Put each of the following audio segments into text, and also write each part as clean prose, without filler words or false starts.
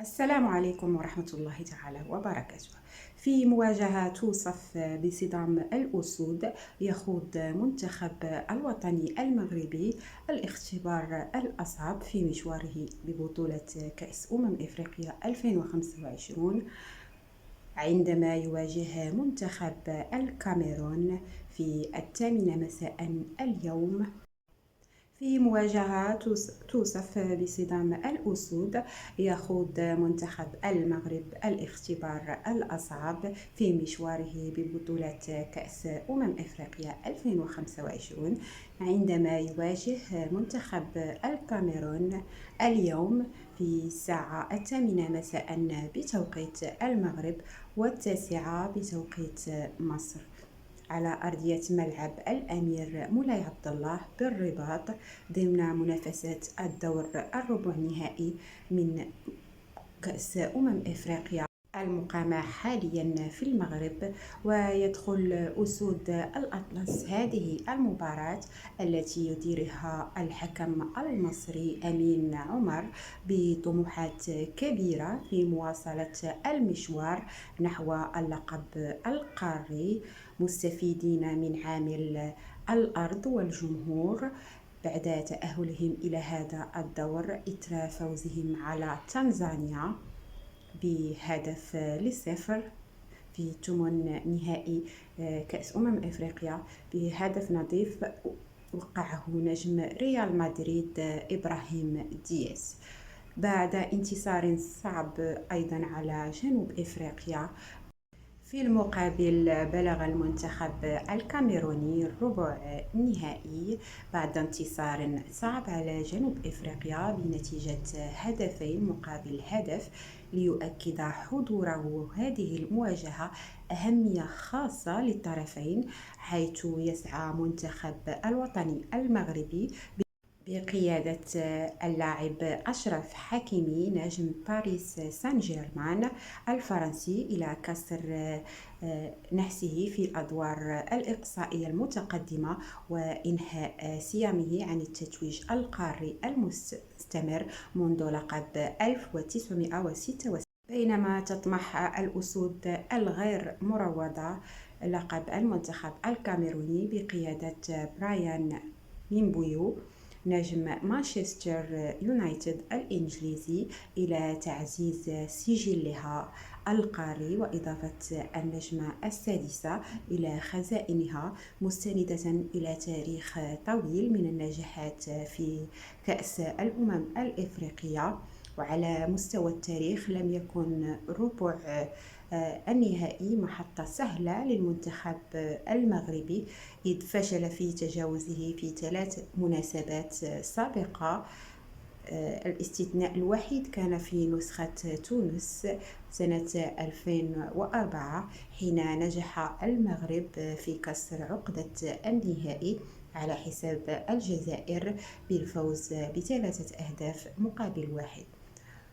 السلام عليكم ورحمة الله تعالى وبركاته. في مواجهة توصف بصدام الأسود، يخوض منتخب الوطني المغربي الاختبار الأصعب في مشواره ببطولة كأس إفريقيا 2025 عندما يواجه منتخب الكاميرون في 8 مساء اليوم. في مواجهة توصف بصدام الأسود، يخوض منتخب المغرب الاختبار الأصعب في مشواره ببطولة كأس إفريقيا 2025 عندما يواجه منتخب الكاميرون اليوم في الساعة 8 مساء بتوقيت المغرب و9 بتوقيت مصر على أرضية ملعب الأمير مولاي عبد الله بالرباط ضمن منافسات الدور الربع النهائي من كأس إفريقيا المقامة حاليا في المغرب. ويدخل أسود الأطلس هذه المباراة التي يديرها الحكم المصري أمين عمر بطموحات كبيرة في مواصلة المشوار نحو اللقب القاري، مستفيدين من عامل الأرض والجمهور بعد تأهلهم إلى هذا الدور إثر فوزهم على تنزانيا بهدف لصفر في ثمن نهائي كأس إفريقيا بهدف نظيف وقعه نجم ريال مدريد إبراهيم دياز. بعد انتصار صعب أيضا على جنوب إفريقيا، في المقابل بلغ المنتخب الكاميروني الربع النهائي بعد انتصار صعب على جنوب إفريقيا بنتيجة هدفين مقابل هدف، ليؤكد حضوره هذه المواجهة أهمية خاصة للطرفين، حيث يسعى منتخب الوطني المغربي بقيادة اللاعب أشرف حكيمي نجم باريس سان جيرمان الفرنسي إلى كسر نحسه في الأدوار الإقصائية المتقدمة وإنهاء سيامه عن التتويج القاري المستمر منذ لقب 1966. بينما تطمح الأسود الغير مروضة لقب المنتخب الكاميروني بقيادة برايان ميمبويو نجم مانشستر يونايتد الإنجليزي إلى تعزيز سجلها القاري وإضافة النجمة السادسة إلى خزائنها، مستندة إلى تاريخ طويل من النجاحات في كأس الإفريقية. وعلى مستوى التاريخ لم يكن ربع النهائي محطة سهلة للمنتخب المغربي، إذ فشل في تجاوزه في 3 مناسبات سابقة. الاستثناء الوحيد كان في نسخة تونس سنة 2004 حين نجح المغرب في كسر عقدة النهائي على حساب الجزائر بالفوز ب3 أهداف مقابل 1.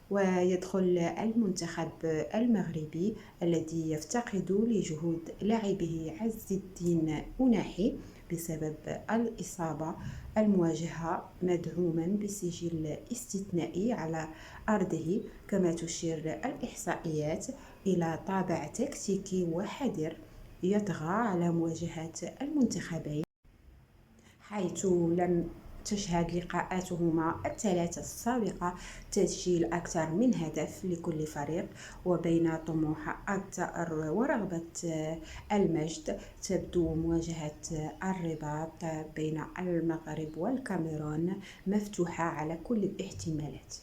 ويدخل المنتخب المغربي الذي يفتقد لجهود لاعبه عز الدين أناحي بسبب الإصابة المواجهة مدعوما بسجل استثنائي على أرضه، كما تشير الإحصائيات إلى طابع تكتيكي وحذر يطغى على مواجهة المنتخبين، حيث لم تشهد لقاءاتهما ال3 السابقة تسجيل أكثر من هدف لكل فريق. وبين طموح الثأر ورغبة المجد، تبدو مواجهة الرباط بين المغرب والكاميرون مفتوحة على كل الاحتمالات.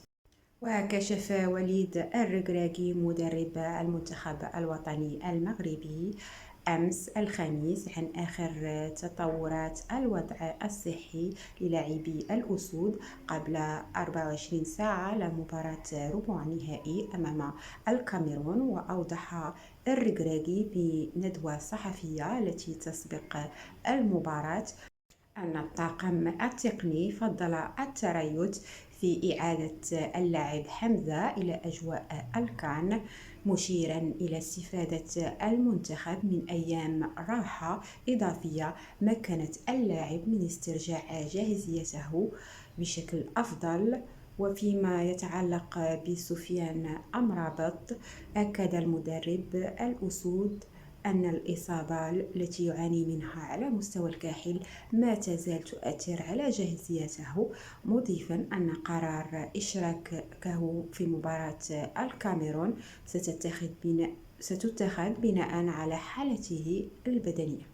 وكشف وليد الركراكي مدرب المنتخب الوطني المغربي أمس الخميس عن آخر تطورات الوضع الصحي للاعبي الأسود قبل 24 ساعة لمباراة ربع نهائي أمام الكاميرون. وأوضح الركراكي بندوة صحفية التي تسبق المباراة أن الطاقم التقني فضل التريث في إعادة اللاعب حمزة إلى أجواء الكان، مشيرا إلى استفادة المنتخب من أيام راحة إضافية مكنت اللاعب من استرجاع جاهزيته بشكل أفضل وفيما يتعلق بسفيان أمرابط، أكد المدرب الأسود أن الإصابة التي يعاني منها على مستوى الكاحل ما تزال تؤثر على جاهزيته، مضيفا أن قرار إشراكه في مباراة الكاميرون ستتخذ بناء على حالته البدنية.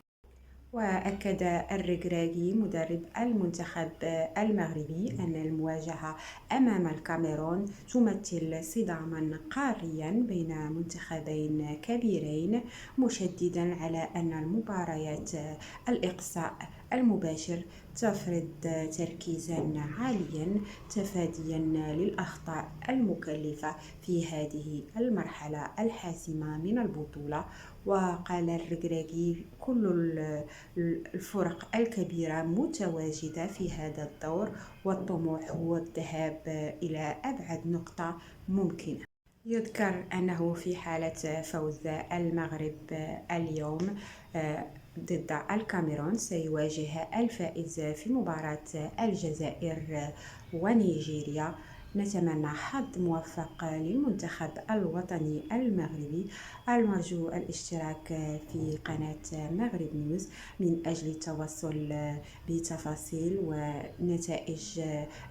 وأكد الركراكي مدرب المنتخب المغربي أن المواجهة أمام الكاميرون تمثل صدامًا قاريًا بين منتخبين كبيرين، مشددًا على أن المباريات الإقصاء المباشر تفرض تركيزًا عاليًا تفاديًا للأخطاء المكلفة في هذه المرحلة الحاسمة من البطولة. وقال الركراكي: كل الفرق الكبيرة متواجدة في هذا الدور، والطموح هو الذهاب إلى أبعد نقطة ممكنة. يذكر أنه في حالة فوز المغرب اليوم ضد الكاميرون، سيواجه الفائز في مباراة الجزائر ونيجيريا. نتمنى حظ موفق للمنتخب الوطني المغربي. المرجو الاشتراك في قناة مغرب نيوز من أجل التوصل بتفاصيل ونتائج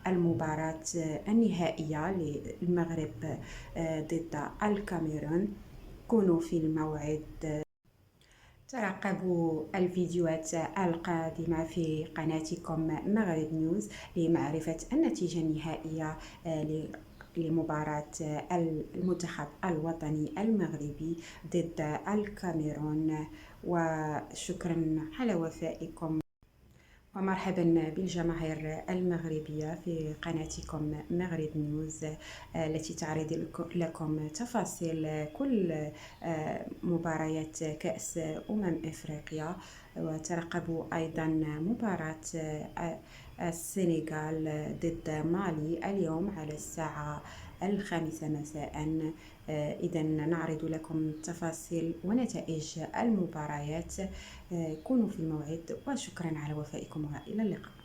المباراة النهائية للمغرب ضد الكاميرون. كونوا في الموعد. ترقبوا الفيديوهات القادمة في قناتكم مغرب نيوز لمعرفة النتيجة النهائية لمباراة المنتخب الوطني المغربي ضد الكاميرون. وشكرا على وفائكم، ومرحبا بالجماهير المغربية في قناتكم مغرب نيوز التي تعرض لكم تفاصيل كل مباريات كأس أفريقيا. وترقبوا أيضا مباراة السنغال ضد مالي اليوم على الساعة 5 مساء. إذا نعرض لكم تفاصيل ونتائج المباريات. كونوا في الموعد، وشكرا على وفائكم، وإلى اللقاء.